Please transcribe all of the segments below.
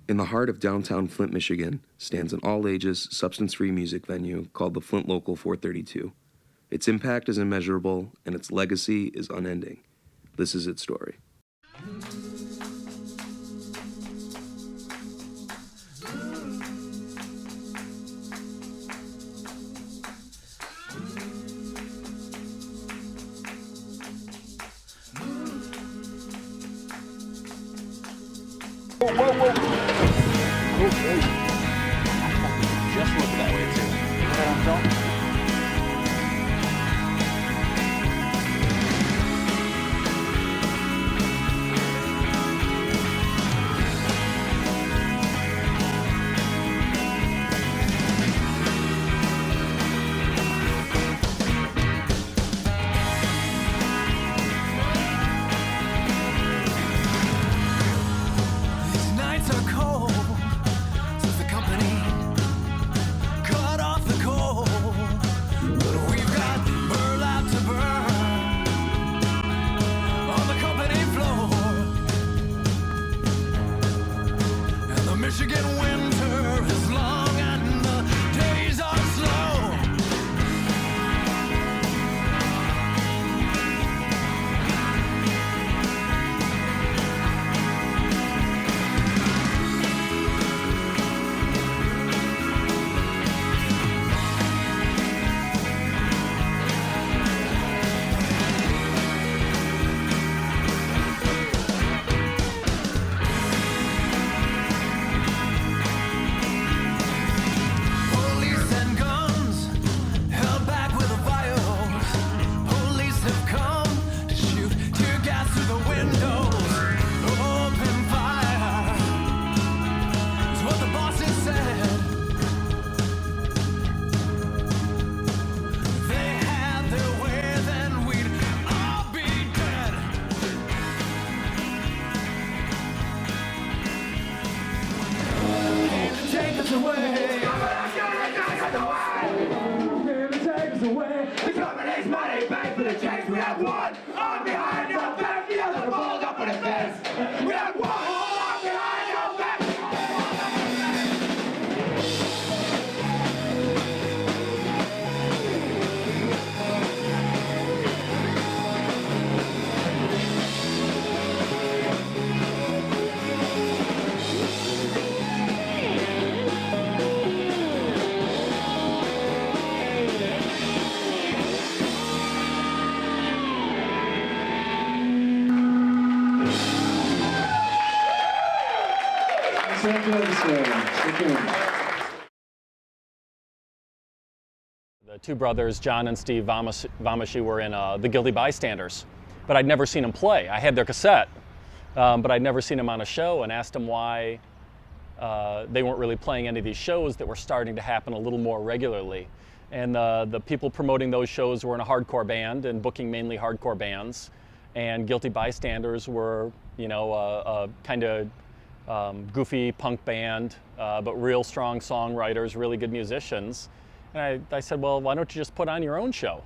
In the heart of downtown Flint, Michigan, stands an all-ages, substance-free music venue called the Flint Local 432. Its impact is immeasurable, and its legacy is unending. This is its story. Whoa, whoa, whoa. Okay. Just look that way, too. You know what I'm talking? Michigan winter is long and the days are slow. The two brothers, John and Steve Vamashi, were in The Guilty Bystanders, but I'd never seen them play. I had their cassette, but I'd never seen them on a show, and asked them why they weren't really playing any of these shows that were starting to happen a little more regularly. And the people promoting those shows were in a hardcore band and booking mainly hardcore bands, and Guilty Bystanders were, you know, a kind of goofy punk band, but real strong songwriters, really good musicians. And I said, well, why don't you just put on your own show?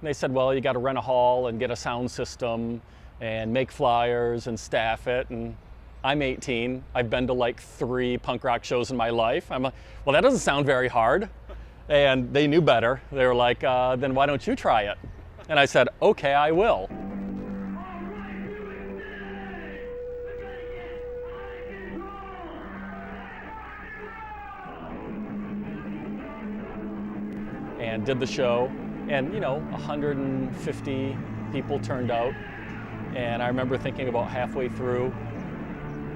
And they said, well, you got to rent a hall and get a sound system and make flyers and staff it. And I'm 18. I've been to like 3 punk rock shows in my life. I'm like, well, that doesn't sound very hard. And they knew better. They were like, then why don't you try it? And I said, okay, I will. And did the show, and you know, 150 people turned out. And I remember thinking about halfway through,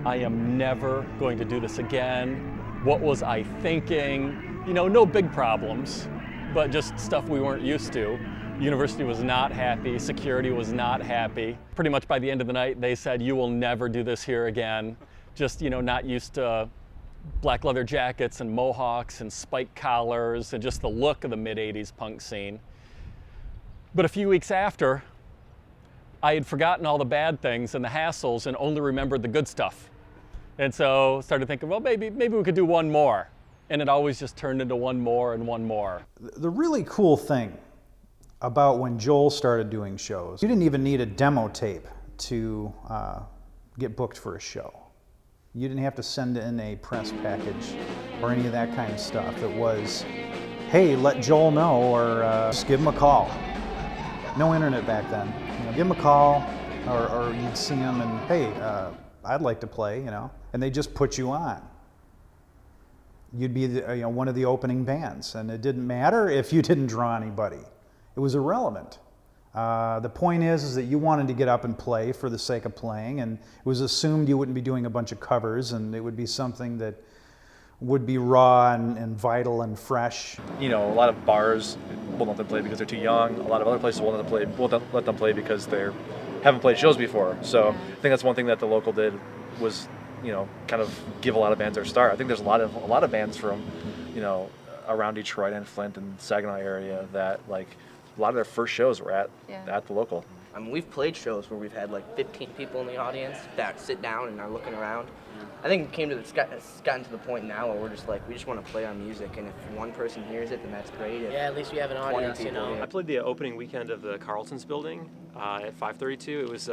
I am never going to do this again. What was I thinking? You know, no big problems, but just stuff we weren't used to. University was not happy, security was not happy. Pretty much by the end of the night, they said, you will never do this here again. Just, you know, not used to black leather jackets and mohawks and spiked collars and just the look of the mid-'80s punk scene. But a few weeks after, I had forgotten all the bad things and the hassles and only remembered the good stuff. And so started thinking, well, maybe we could do one more. And it always just turned into one more and one more. The really cool thing about when Joel started doing shows, you didn't even need a demo tape to get booked for a show. You didn't have to send in a press package or any of that kind of stuff. It was, hey, let Joel know, or just give him a call. No internet back then. You know, give him a call, or you'd see him and, hey, I'd like to play, you know, and they just put you on. You'd be one of the opening bands, and it didn't matter if you didn't draw anybody. It was irrelevant. The point is that you wanted to get up and play for the sake of playing, and it was assumed you wouldn't be doing a bunch of covers, and it would be something that would be raw and vital and fresh. You know, a lot of bars won't let them play because they're too young. A lot of other places won't let them play because they haven't played shows before. So I think that's one thing that the local did was, you know, kind of give a lot of bands their start. I think there's a lot of bands from, you know, around Detroit and Flint and Saginaw area that like a lot of their first shows were at the local. I mean, we've played shows where we've had like 15 people in the audience that sit down and are looking around. I think it's gotten to the point now where we're just like, we just want to play our music, and if one person hears it, then that's great. If at least we have an audience, you know. I played the opening weekend of the Carlton's building at 532. It was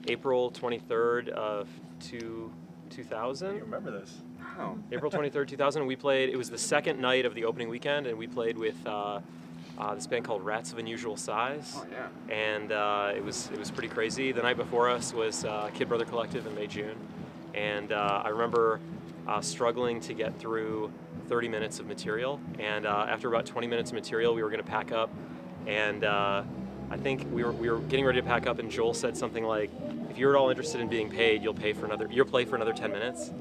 April 23rd of 2000. You remember this? Wow. April 23rd, 2000. We played, it was the second night of the opening weekend, and we played with this band called Rats of Unusual Size. Oh, yeah. And it was pretty crazy. The night before us was Kid Brother Collective in May, June. And I remember struggling to get through 30 minutes of material. And after about 20 minutes of material, we were going to pack up. And I think we were getting ready to pack up, and Joel said something like, "If you're at all interested in being paid, you'll play for another 10 minutes."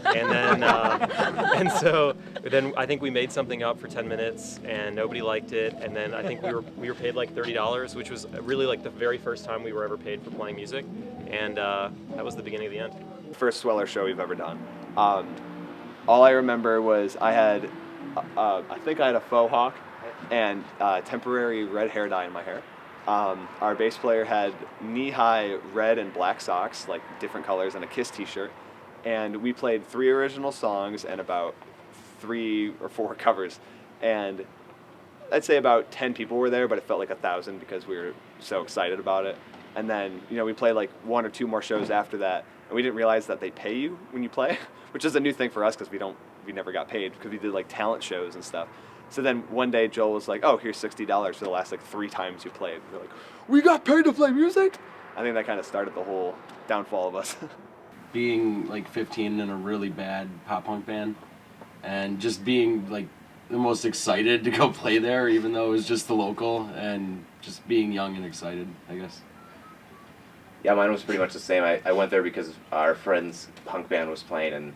And then and so then I think we made something up for 10 minutes, and nobody liked it. And then I think we were paid like $30, which was really like the very first time we were ever paid for playing music. And that was the beginning of the end. First Sweller show we've ever done. All I remember was I think I had a faux hawk and temporary red hair dye in my hair. Our bass player had knee-high red and black socks, like different colors, and a Kiss t-shirt. And we played 3 original songs and about 3 or 4 covers. And I'd say about 10 people were there, but it felt like 1,000 because we were so excited about it. And then, you know, we played like 1 or 2 more shows after that, and we didn't realize that they pay you when you play, which is a new thing for us because we never got paid because we did like talent shows and stuff. So then one day Joel was like, "Oh, here's $60 for the last like 3 times you played." We're like, "We got paid to play music?" I think that kind of started the whole downfall of us. Being like 15 in a really bad pop punk band, and just being like the most excited to go play there, even though it was just the local, and just being young and excited, I guess. Yeah, mine was pretty much the same. I went there because our friend's punk band was playing,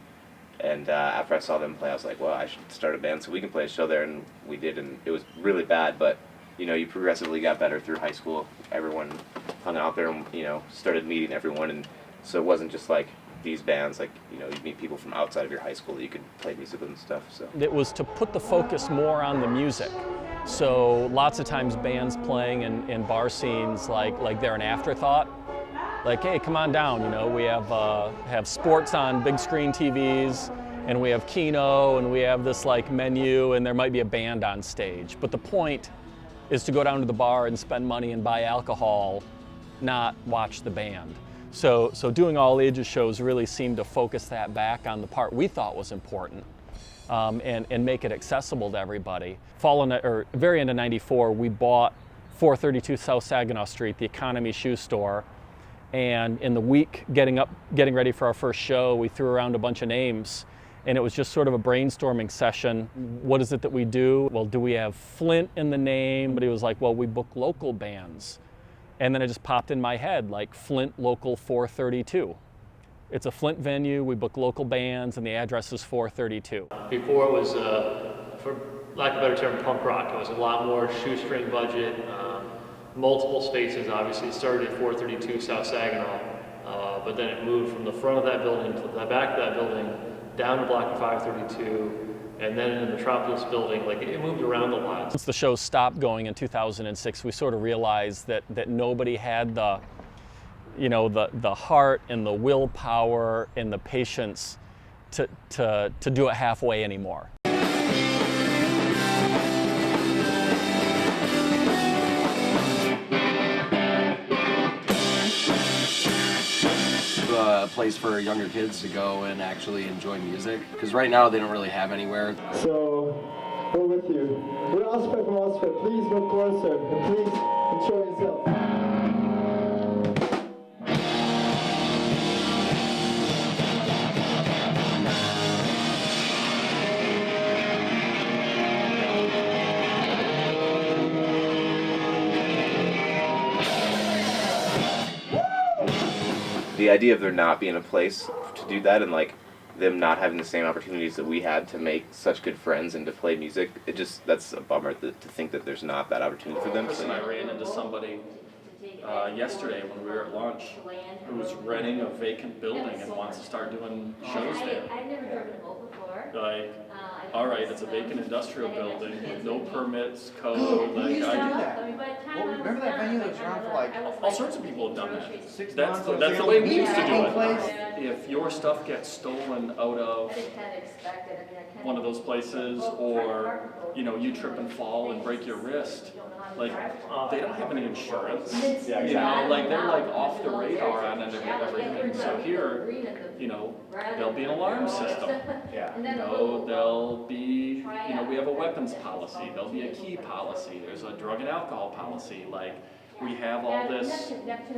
and after I saw them play, I was like, well, I should start a band so we can play a show there, and we did, and it was really bad, but, you know, you progressively got better through high school. Everyone hung out there and, you know, started meeting everyone, and so it wasn't just like these bands, like, you know, you'd meet people from outside of your high school that you could play music with and stuff, so. It was to put the focus more on the music. So lots of times bands playing in bar scenes like they're an afterthought. Like, hey, come on down, you know, we have sports on big screen TVs, and we have Kino, and we have this like menu, and there might be a band on stage. But the point is to go down to the bar and spend money and buy alcohol, not watch the band. So doing all ages shows really seemed to focus that back on the part we thought was important, and make it accessible to everybody. Very end of '94, we bought 432 South Saginaw Street, the Economy shoe store. And in the week getting ready for our first show, we threw around a bunch of names, and it was just sort of a brainstorming session. What is it that we do? Well, do we have Flint in the name? But he was like, well, we book local bands. And then it just popped in my head, like Flint Local 432. It's a Flint venue, we book local bands, and the address is 432. Before it was, for lack of a better term, punk rock. It was a lot more shoestring budget. Multiple spaces, obviously. It started at 432 South Saginaw, but then it moved from the front of that building to the back of that building, down to block 532, and then in the Metropolis building. Like, it moved around a lot. Once the show stopped going in 2006, we sort of realized that nobody had the heart and the willpower and the patience to do it halfway anymore. a place for younger kids to go and actually enjoy music. Because right now they don't really have anywhere. So, we're with you. We're Ospec from Ospec. Please move closer and please enjoy yourself. The idea of there not being a place to do that and like them not having the same opportunities that we had to make such good friends and to play music, that's a bummer to think that there's not that opportunity for them. Chris and I ran into somebody yesterday when we were at lunch who was renting a vacant building and wants to start doing shows there. I've never driven a boat before. Like, all right, it's a vacant industrial building with no permits, code. Who Like, used to do I, that? Remember that venue that was around for like all sorts of people have done that. 6 That's months? the, It was that's like the a way we used to do meeting it. place. If your stuff gets stolen out of one of those places, or you trip and fall and break your wrist, like they don't have any insurance. Like they're like off the radar on everything. So here, there'll be an alarm system. There'll be, we have a weapons policy. There'll be a key policy. There's a drug and alcohol policy. Like we have all this like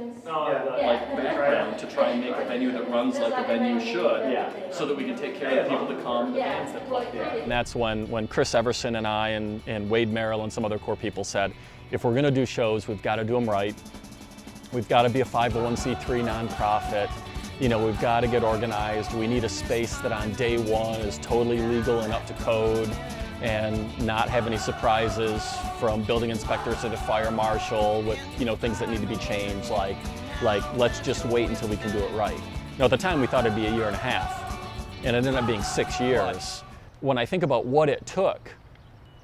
background to try and make a venue that runs like a venue should, so that we can take care of the people that come, the bands that play. And that's when Chris Everson and I and Wade Merrill and some other core people said, if we're going to do shows, we've got to do them right. We've got to be a 501c3 nonprofit. We've got to get organized. We need a space that on day one is totally legal and up to code and not have any surprises from building inspectors to the fire marshal with, things that need to be changed, like let's just wait until we can do it right. Now at the time we thought it'd be a year and a half, and it ended up being 6 years. When I think about what it took,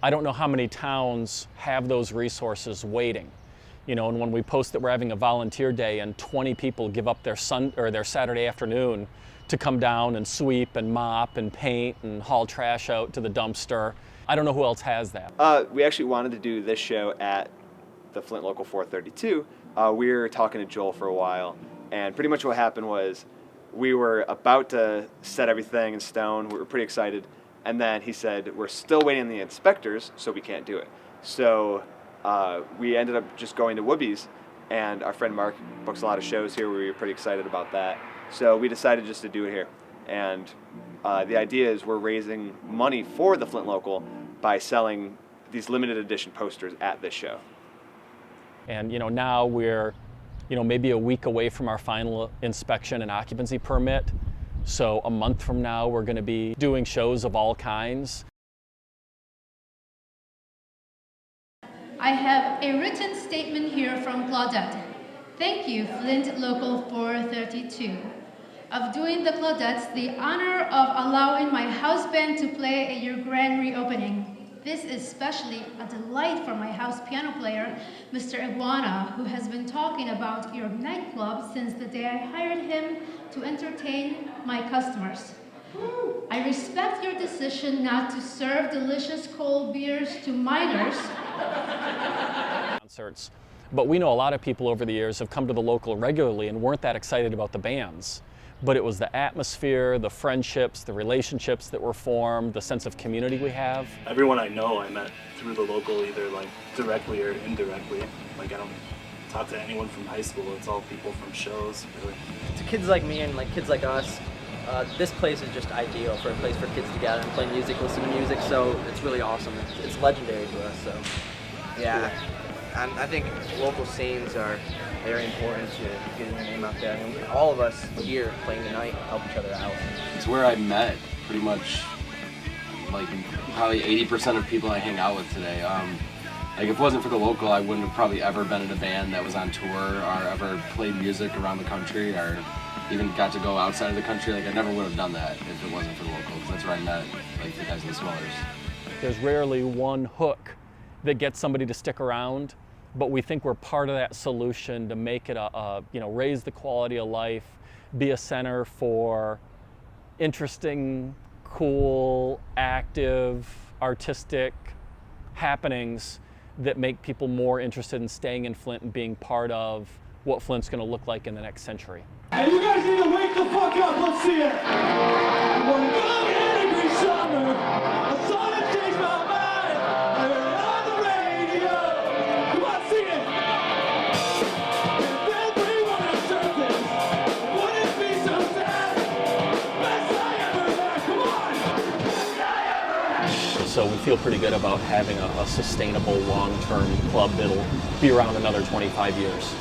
I don't know how many towns have those resources waiting. And when we post that we're having a volunteer day and 20 people give up their Saturday afternoon to come down and sweep and mop and paint and haul trash out to the dumpster, I don't know who else has that. We actually wanted to do this show at the Flint Local 432. We were talking to Joel for a while, and pretty much what happened was we were about to set everything in stone. We were pretty excited, and then he said, we're still waiting on the inspectors, so we can't do it. So we ended up just going to Whoopies, and our friend Mark books a lot of shows here. We were pretty excited about that. So we decided just to do it here. And the idea is we're raising money for the Flint Local by selling these limited edition posters at this show. And now we're maybe a week away from our final inspection and occupancy permit. So a month from now we're going to be doing shows of all kinds. I have a written statement here from Claudette. Thank you, Flint Local 432, of doing the Claudettes the honor of allowing my house band to play at your grand reopening. This is especially a delight for my house piano player, Mr. Iguana, who has been talking about your nightclub since the day I hired him to entertain my customers. I respect your decision not to serve delicious cold beers to minors. Concerts. But we know a lot of people over the years have come to the local regularly and weren't that excited about the bands. But it was the atmosphere, the friendships, the relationships that were formed, the sense of community we have. Everyone I know I met through the local, either like directly or indirectly. Like I don't talk to anyone from high school, it's all people from shows, really. To kids like me and kids like us, this place is just ideal for a place for kids to gather and play music, listen to music, so it's really awesome. It's legendary to us, so yeah. And I think local scenes are very important to getting your name out there. I mean, all of us here playing tonight help each other out. It's where I met pretty much like probably 80% of people I hang out with today. Like if it wasn't for the local, I wouldn't have probably ever been in a band that was on tour or ever played music around the country or even got to go outside of the country. Like I never would have done that if it wasn't for the local, because that's where I met like the guys in the Swellers. There's rarely one hook that gets somebody to stick around, but we think we're part of that solution to make it raise the quality of life, be a center for interesting, cool, active, artistic happenings that make people more interested in staying in Flint and being part of what Flint's going to look like in the next century. And you guys need to wake the fuck up. Let's see it. One young and angry summer, a song that changed my mind. I heard it on the radio. Come on, sing it. If everyone observed this, wouldn't it be so sad? Best I ever had. Come on. Best I ever had. So we feel pretty good about having a sustainable long-term club that'll be around another 25 years.